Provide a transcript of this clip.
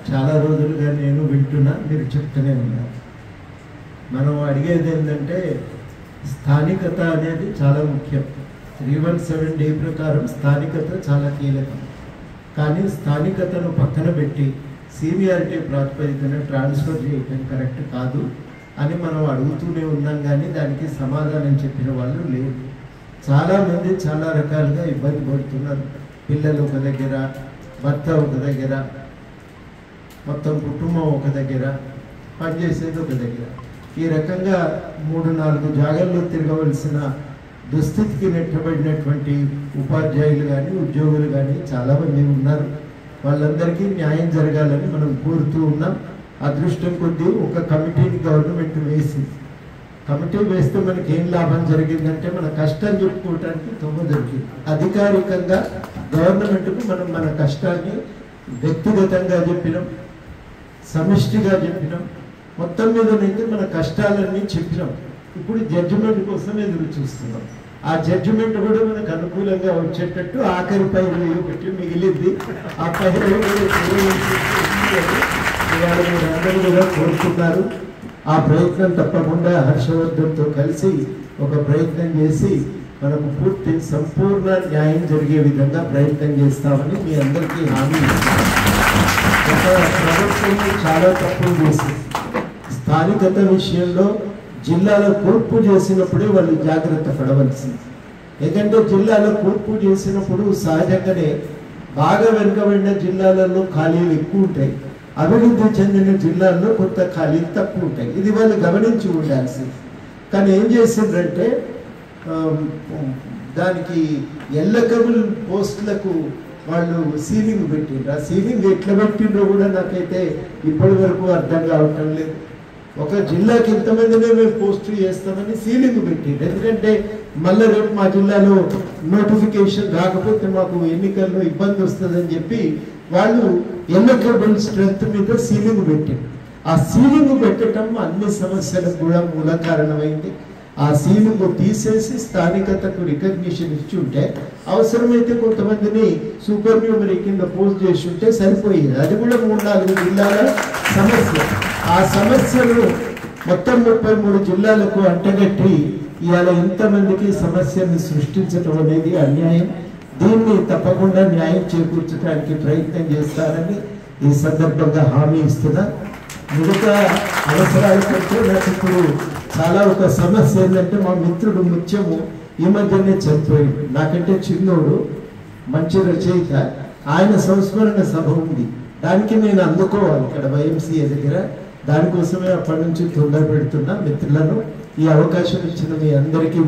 చాలా రోజులుగా నేను వింటున్నా, మీరు చెప్తూనే ఉన్నారు. మనం అడిగేది ఏంటంటే స్థానికత అనేది చాలా ముఖ్యం. 317D ప్రకారం స్థానికత చాలా కీలకం. కానీ స్థానికతను పక్కన పెట్టి సీనియారిటీ ప్రాతిపదికన ట్రాన్స్ఫర్ చేయడం కరెక్ట్ కాదు అని మనం అడుగుతూనే ఉన్నాం, కానీ దానికి సమాధానం చెప్పిన వాళ్ళు లేరు. చాలామంది చాలా రకాలుగా ఇబ్బంది పడుతున్నారు. పిల్లలు ఒక దగ్గర, భర్త ఒక దగ్గర, మొత్తం కుటుంబం ఒక దగ్గర, పనిచేసేది ఒక దగ్గర. ఈ రకంగా 3-4 జాగాల్లో తిరగవలసిన దుస్థితికి నెట్టబడినటువంటి ఉపాధ్యాయులు కానీ ఉద్యోగులు కానీ చాలామంది ఉన్నారు. వాళ్ళందరికీ న్యాయం జరగాలని మనం కోరుతూ ఉన్నాం. అదృష్టం కొద్దీ ఒక కమిటీని గవర్నమెంట్ వేసింది. కమిటీ వేస్తే మనకి ఏం లాభం జరిగిందంటే మన కష్టం చెప్పుకోవడానికి తొమ్మ దొరికింది. అధికారికంగా గవర్నమెంట్కు మనం మన కష్టాన్ని వ్యక్తిగతంగా చెప్పినాం, సమిష్టిగా చెప్పినాం, మొత్తం మీదనైతే మన కష్టాలన్నీ చెప్పినాం. ఇప్పుడు జడ్జిమెంట్ కోసం ఎదురు చూస్తున్నాం. ఆ జడ్జిమెంట్ కూడా మనకు అనుకూలంగా వచ్చేటట్టు ఆఖరి పైరు ఒకటి మిగిలింది. ఆ పైరు ఇవాళ మీరు అందరూ కూడా కోరుతున్నారు. ఆ ప్రయత్నం తప్పకుండా హర్షవర్ధన్తో కలిసి ఒక ప్రయత్నం చేసి మనకు పూర్తి సంపూర్ణ న్యాయం జరిగే విధంగా ప్రయత్నం చేస్తామని మీ అందరికీ హామీ ఇస్తాను. ఒక ప్రభుత్వం చాలా తప్పులు చేసింది. స్థానికత విషయంలో జిల్లాలో కూర్పు చేసినప్పుడే వాళ్ళు జాగ్రత్త పడవలసింది. ఎందుకంటే జిల్లాలో కూర్పు చేసినప్పుడు సహజంగానే బాగా వెనుకబడిన జిల్లాలలో ఖాళీలు ఎక్కువ ఉంటాయి, అభివృద్ధి చెందిన జిల్లాల్లో కొంత ఖాళీలు తక్కువ ఉంటాయి. ఇది వాళ్ళు గమనించి ఉండాల్సింది. కానీ ఏం చేసిండ్రంటే దానికి ఎల్లకబుల్ పోస్టులకు వాళ్ళు సీలింగ్ పెట్టిండ్రు. ఆ సీలింగ్ ఎట్లా పెట్టిండ్రో కూడా నాకైతే ఇప్పటి వరకు అర్థం కావటం లేదు. ఒక జిల్లాకి ఇంతమందినే మేము పోస్టులు చేస్తామని సీలింగ్ పెట్టిండ్రు. ఎందుకంటే మళ్ళీ రేపు మా జిల్లాలో నోటిఫికేషన్ రాకపోతే మాకు ఎన్నికల్లో ఇబ్బంది వస్తుందని చెప్పి వాళ్ళు ఎల్లకబుల్ స్ట్రెంత్ మీద సీలింగ్ పెట్టిండ్రు. ఆ సీలింగ్ పెట్టడం అన్ని సమస్యలకు కూడా మూల కారణమైంది. ఆ సీలింగ్ తీసేసి స్థానికతకు రికగ్నిషన్ ఇచ్చి ఉంటే అవసరమైతే కొంతమందిని సూపర్ న్యూమరీ కింద పోస్ట్ చేసి ఉంటే సరిపోయేది. అది కూడా 3-4 జిల్లాల సమస్య. ఆ సమస్యను మొత్తం 33 జిల్లాలకు అంటగట్టి ఇవాళ ఇంతమందికి సమస్యను సృష్టించడం అనేది అన్యాయం. దీన్ని తప్పకుండా న్యాయం చేకూర్చడానికి ప్రయత్నం చేస్తారని ఈ సందర్భంగా హామీ ఇస్తున్నా. మిగతా అవసరాల కంటే నాకు ఇప్పుడు చాలా ఒక సమస్య ఏంటంటే మా మిత్రుడు ముత్యము ఈ మధ్యనే చనిపోయింది. నాకంటే చిన్నోడు, మంచి రచయిత. ఆయన సంస్మరణ సభ ఉంది, దానికి నేను అందుకోవాలి ఇక్కడ YMCA దగ్గర. దానికోసమే అప్పటి నుంచి తొందర పెడుతున్నా. మిత్రులను ఈ అవకాశం ఇచ్చిన మీ అందరికీ